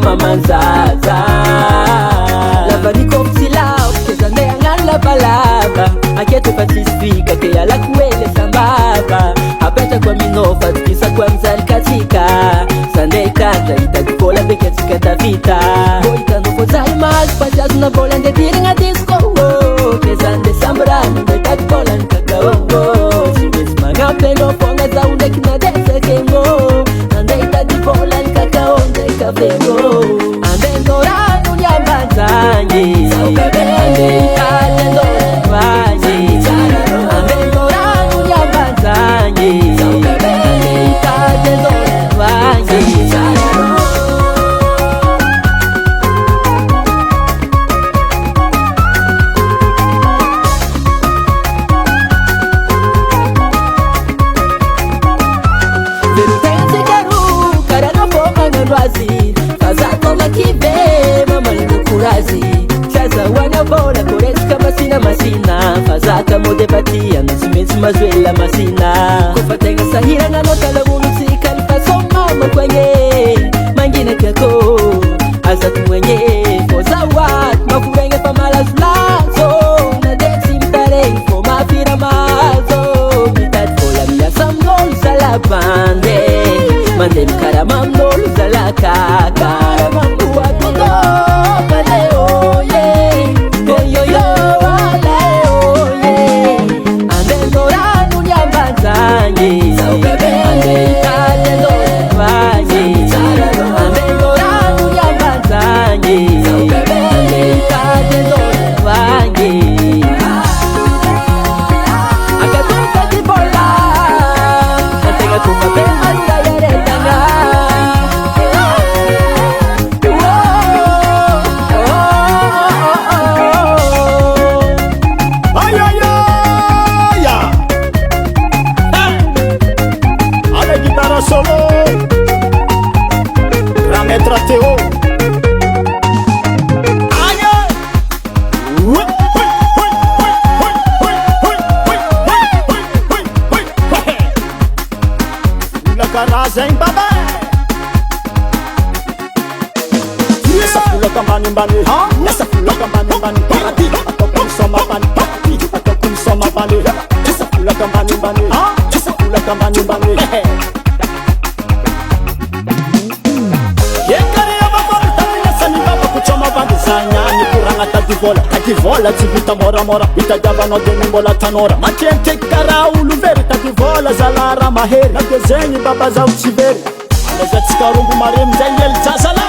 Mamanzata lava ni kopsilao kezande angala balaba aketo patisifika ke ala kuele sambaba apeta kwa minofa tukisa kwa mzali katika sande kanta itadikola beketika tavita boita no kozai mas pajazu na bola nde diringa disco kezande sambrani betadikola nkakao siwezi mangape no fonga za undeki na dese kengo ande itadikola nkakao nde kavengo masina fazaka modepatia nasimesi mazwela masina kufatenga sahira na nota la ulusika nifasoma makwenye mangine kako azatu mwenye fozawat mafurenge pamalazulazo na dexi mtare info mafira mazo mitat kola mia samnol zala bande mande mkara mamnol zala kaka mambu watudo paleo ye yo Essa pula kambani bani parati atokun soma bani parati atokun soma bani essa pula kambani bani essa pula kambani bani yekari abakorta essa ni baba kuchoma bani zanya ni kuranga tativola tsivita mora mora itajava no deni mbola tanora machente karaulu veri tativola zalara maheri na desenho baba za utiveri anazatsika rungu marem zayel tazala